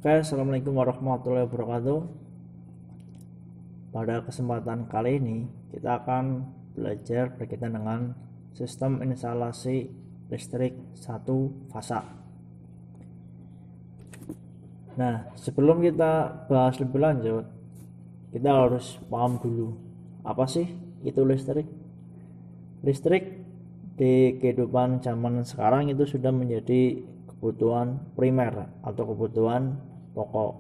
Oke, assalamualaikum warahmatullahi wabarakatuh. Pada kesempatan kali ini kita akan belajar berkaitan dengan sistem instalasi listrik satu fasa. Nah, sebelum kita bahas lebih lanjut, kita harus paham dulu apa sih itu listrik. Listrik di kehidupan zaman sekarang itu sudah menjadi kebutuhan primer atau kebutuhan pokok.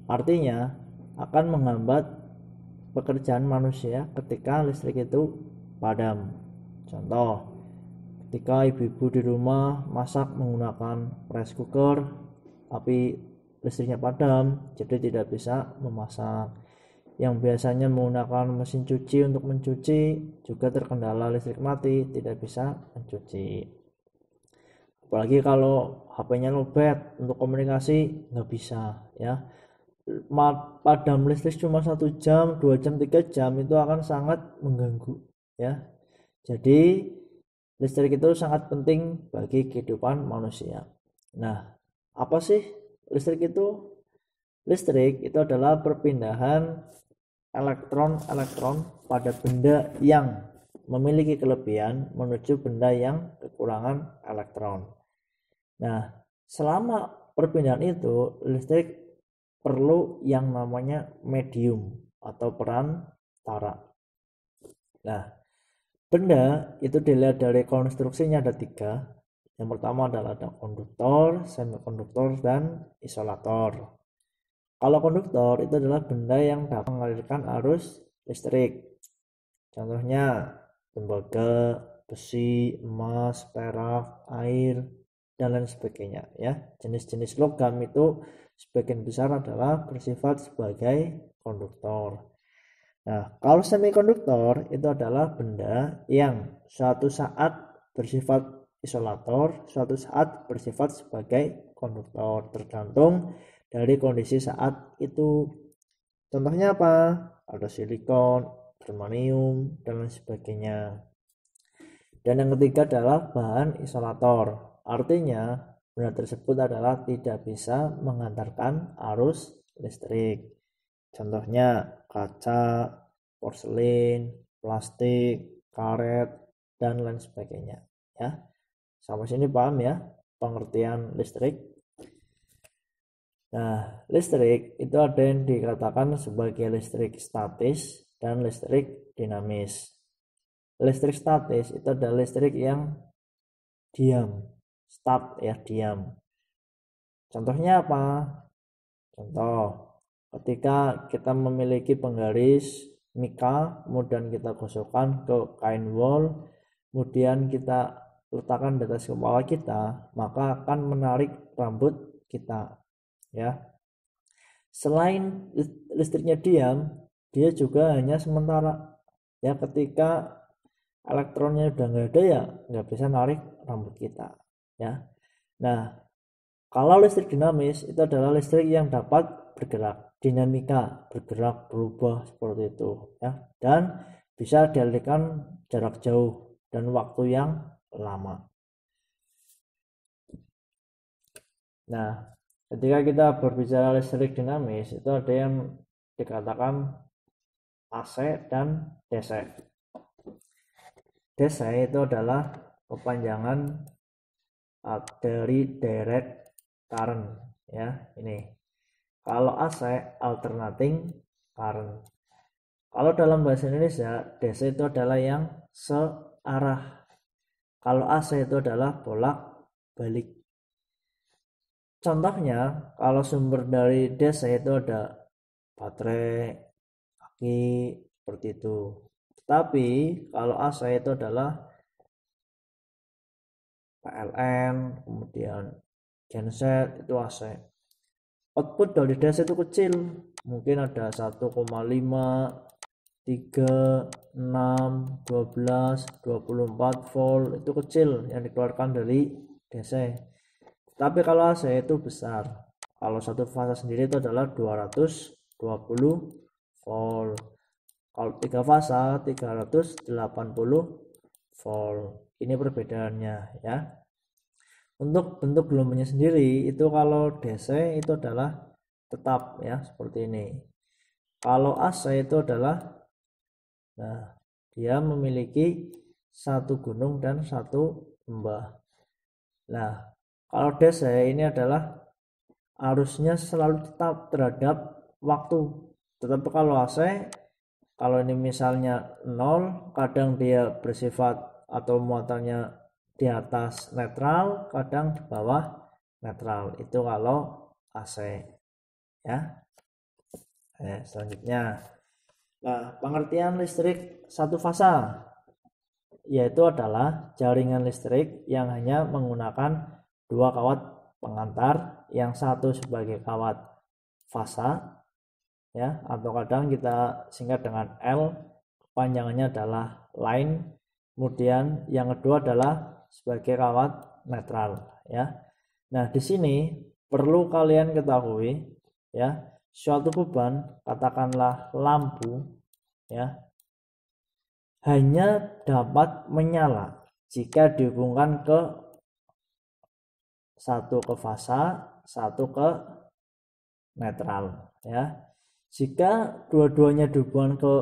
Artinya akan menghambat pekerjaan manusia ketika listrik itu padam. Contoh, ketika ibu-ibu di rumah masak menggunakan rice cooker tapi listriknya padam, jadi tidak bisa memasak. Yang biasanya menggunakan mesin cuci untuk mencuci juga terkendala listrik mati, tidak bisa mencuci. Apalagi kalau HP-nya lowbat untuk komunikasi nggak bisa ya. Padam listrik cuma 1 jam, 2 jam, 3 jam itu akan sangat mengganggu ya. Jadi listrik itu sangat penting bagi kehidupan manusia. Nah, apa sih listrik itu? Listrik itu adalah perpindahan elektron-elektron pada benda yang memiliki kelebihan menuju benda yang kekurangan elektron. Nah, selama perpindahan itu listrik perlu yang namanya medium atau perantara. Nah, benda itu dilihat dari konstruksinya ada 3. Yang pertama adalah ada konduktor, semikonduktor, dan isolator. Kalau konduktor itu adalah benda yang dapat mengalirkan arus listrik. Contohnya tembaga, besi, emas, perak, air, dan lain sebagainya ya. Jenis-jenis logam itu sebagian besar adalah bersifat sebagai konduktor. Nah, kalau semikonduktor itu adalah benda yang suatu saat bersifat isolator, suatu saat bersifat sebagai konduktor, tergantung dari kondisi saat itu. Contohnya apa? Ada silikon, germanium, dan lain sebagainya. Dan yang ketiga adalah bahan isolator. Artinya benda tersebut adalah tidak bisa mengantarkan arus listrik. Contohnya kaca, porselin, plastik, karet, dan lain sebagainya ya. Sampai sini paham ya pengertian listrik? Nah, listrik itu ada yang dikatakan sebagai listrik statis dan listrik dinamis. Listrik statis itu adalah listrik yang diam, stat ya, diam. Contohnya apa? Contoh, ketika kita memiliki penggaris mika, kemudian kita gosokkan ke kain wol, kemudian kita letakkan di atas kepala kita, maka akan menarik rambut kita ya. Selain listriknya diam, dia juga hanya sementara ya. Ketika elektronnya udah nggak ada ya nggak bisa narik rambut kita ya. Nah, kalau listrik dinamis itu adalah listrik yang dapat bergerak, dinamika, bergerak, berubah seperti itu ya, dan bisa dialirkan jarak jauh dan waktu yang lama. Nah, ketika kita berbicara listrik dinamis itu ada yang dikatakan AC dan DC. DC itu adalah kepanjangan dari direct current ya. Ini kalau AC alternating current. Kalau dalam bahasa Indonesia DC itu adalah yang searah. Kalau AC itu adalah bolak-balik. Contohnya kalau sumber dari DC itu ada baterai, aki, seperti itu. Tapi kalau AC itu adalah PLN, kemudian genset, itu AC. Output dari DC itu kecil, mungkin ada 1,5, 3, 6, 12, 24 volt, itu kecil yang dikeluarkan dari DC. Tapi kalau AC itu besar. Kalau satu fasa sendiri itu adalah 220 volt. Kalau 3 fasa 380 volt. Ini perbedaannya ya. Untuk bentuk gelombangnya sendiri itu kalau DC itu adalah tetap ya seperti ini. Kalau AC itu adalah, nah, dia memiliki satu gunung dan satu lembah. Nah, kalau DC ini adalah arusnya selalu tetap terhadap waktu. Tetapi kalau AC, kalau ini misalnya 0, kadang dia bersifat atau muatannya di atas netral, kadang di bawah netral. Itu kalau AC ya. Selanjutnya, nah, pengertian listrik satu fasa yaitu adalah jaringan listrik yang hanya menggunakan dua kawat pengantar, yang satu sebagai kawat fasa ya, atau kadang kita singkat dengan L, panjangannya adalah line. Kemudian yang kedua adalah sebagai kawat netral ya. Nah, di sini perlu kalian ketahui ya, suatu beban katakanlah lampu ya hanya dapat menyala jika dihubungkan ke satu ke fasa, satu ke netral ya. Jika dua-duanya dihubungkan ke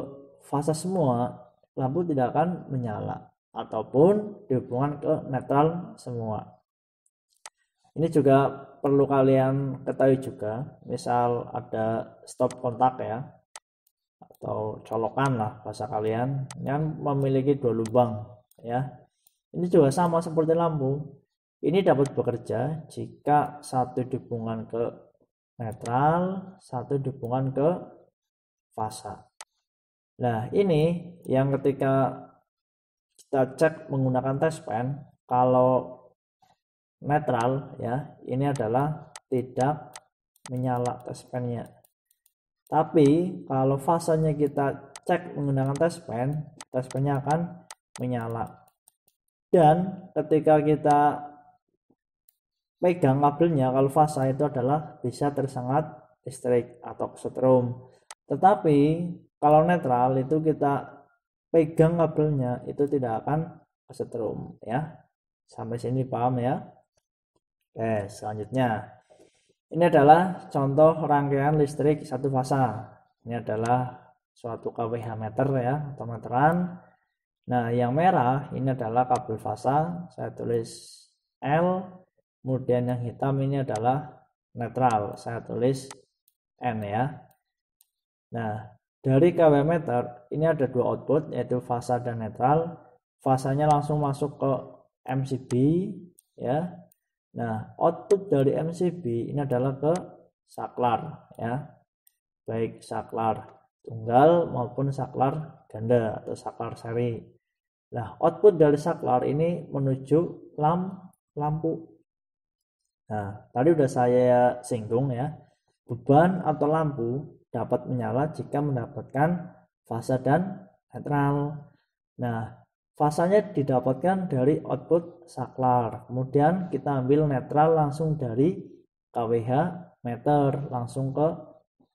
fasa semua, lampu tidak akan menyala, ataupun dihubungkan ke netral semua. Ini juga perlu kalian ketahui juga, misal ada stop kontak ya, atau colokan lah bahasa kalian, yang memiliki dua lubang ya. Ini juga sama seperti lampu. Ini dapat bekerja jika satu dihubungkan ke netral, satu dihubungkan ke fasa. Nah, ini yang ketika kita cek menggunakan test pen, kalau netral ya, ini adalah tidak menyala test pennya. Tapi kalau fasanya kita cek menggunakan test pennya akan menyala. Dan ketika kita pegang kabelnya, kalau fasa itu adalah bisa tersengat listrik atau kesetrum. Tetapi kalau netral itu kita pegang kabelnya itu tidak akan kesetrum ya. Sampai sini paham ya? Oke, selanjutnya ini adalah contoh rangkaian listrik satu fasa. Ini adalah suatu kWh meter ya, atau meteran. Nah, yang merah ini adalah kabel fasa, saya tulis L. Kemudian yang hitam ini adalah netral, saya tulis N ya. Nah, dari kW meter ini ada dua output, yaitu fasa dan netral. Fasanya langsung masuk ke MCB ya. Nah, output dari MCB ini adalah ke saklar ya, baik saklar tunggal maupun saklar ganda atau saklar seri. Nah, output dari saklar ini menuju lampu. Nah, tadi udah saya singgung ya, beban atau lampu dapat menyala jika mendapatkan fasa dan netral. Nah, fasanya didapatkan dari output saklar. Kemudian kita ambil netral langsung dari kWh meter langsung ke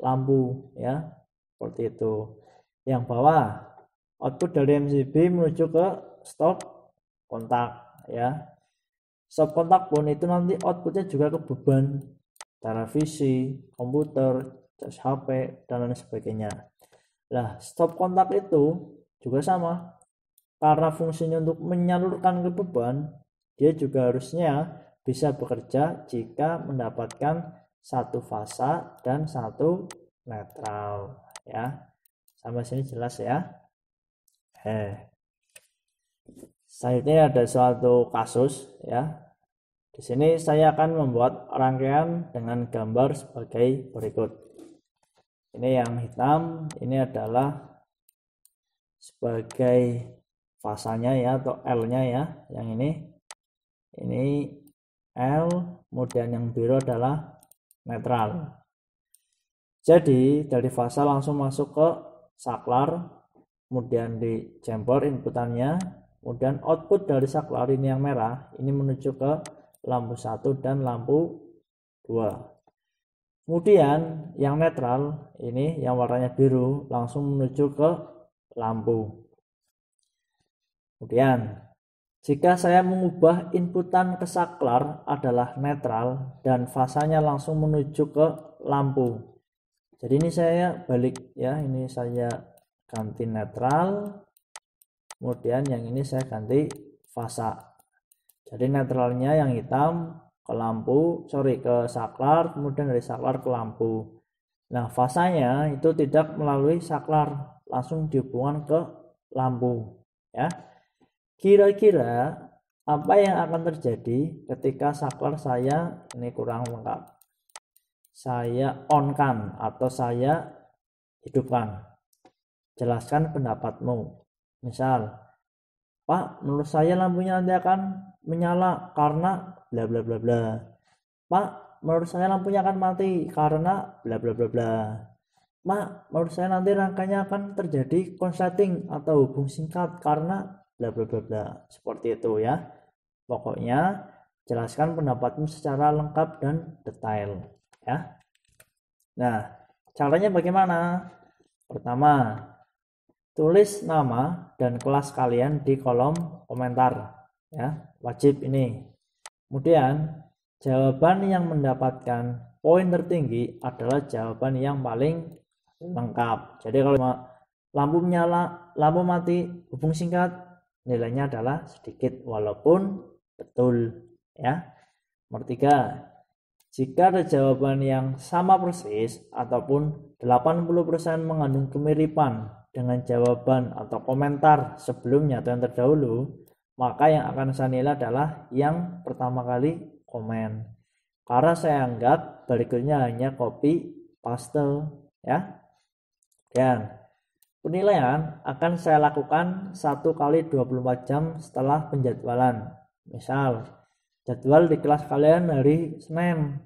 lampu ya. Seperti itu. Yang bawah output dari MCB menuju ke stop kontak ya. Stop kontak pun itu nanti outputnya juga ke beban televisi, komputer, cas HP, dan lain sebagainya. Nah, stop kontak itu juga sama. Karena fungsinya untuk menyalurkan ke beban, dia juga harusnya bisa bekerja jika mendapatkan satu fasa dan satu netral ya. Sampai sini jelas ya. Selanjutnya ada suatu kasus ya. Di sini saya akan membuat rangkaian dengan gambar sebagai berikut. Ini yang hitam, ini adalah sebagai fasanya ya, atau L-nya ya. Yang ini L, kemudian yang biru adalah netral. Jadi dari fasa langsung masuk ke saklar, kemudian di jumper inputannya, kemudian output dari saklar ini yang merah, ini menuju ke lampu 1 dan lampu 2. Kemudian yang netral ini yang warnanya biru langsung menuju ke lampu. Kemudian Jika saya mengubah inputan ke saklar adalah netral dan fasanya langsung menuju ke lampu. Jadi ini saya balik ya, ini saya ganti netral, kemudian yang ini saya ganti fasa. Jadi netralnya yang hitam ke lampu, ke saklar, kemudian dari saklar ke lampu. Nah, fasanya itu tidak melalui saklar, langsung dihubungkan ke lampu ya. Kira-kira apa yang akan terjadi ketika saklar saya ini kurang lengkap, saya on kan atau saya hidupkan? Jelaskan pendapatmu. Misal, Pak, menurut saya lampunya nanti akan menyala karena bla bla bla bla. Pak, menurut saya lampunya akan mati karena bla bla bla bla. Pak, menurut saya nanti rangkanya akan terjadi konsleting atau hubung singkat karena bla bla bla bla. Seperti itu ya. Pokoknya jelaskan pendapatmu secara lengkap dan detail ya. Nah, caranya bagaimana? Pertama, tulis nama dan kelas kalian di kolom komentar ya. Wajib ini. Kemudian jawaban yang mendapatkan poin tertinggi adalah jawaban yang paling lengkap. Jadi kalau lampu menyala, lampu mati, hubung singkat, nilainya adalah sedikit walaupun betul ya. Nomor 3, jika ada jawaban yang sama persis ataupun 80% mengandung kemiripan dengan jawaban atau komentar sebelumnya atau yang terdahulu, maka yang akan saya nilai adalah yang pertama kali komen. Karena saya anggap berikutnya hanya copy paste ya. Dan penilaian akan saya lakukan 1 kali 24 jam setelah penjadwalan. Misal, jadwal di kelas kalian hari Senin,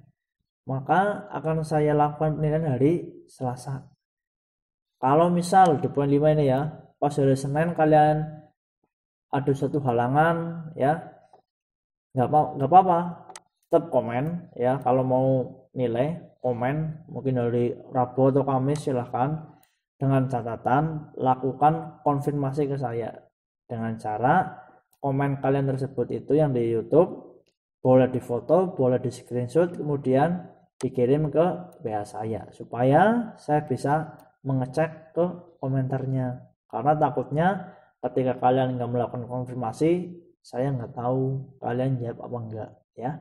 maka akan saya lakukan penilaian hari Selasa. Kalau misal di poin 5 ini ya, pas hari Senin kalian ada satu halangan ya, nggak apa-apa, tetap komen ya. Kalau mau nilai komen mungkin dari Rabu atau Kamis silahkan, dengan catatan lakukan konfirmasi ke saya dengan cara komen kalian tersebut itu yang di YouTube boleh difoto, boleh di screenshot, kemudian dikirim ke WA saya supaya saya bisa mengecek ke komentarnya. Karena takutnya ketika kalian nggak melakukan konfirmasi, saya nggak tahu kalian jawab apa enggak ya.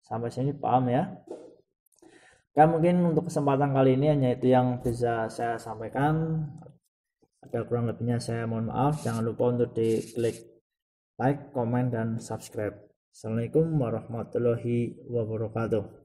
Sampai sini paham ya? Kan mungkin untuk kesempatan kali ini hanya itu yang bisa saya sampaikan. Ada kurang lebihnya saya mohon maaf. Jangan lupa untuk diklik like, komen, dan subscribe. Assalamualaikum warahmatullahi wabarakatuh.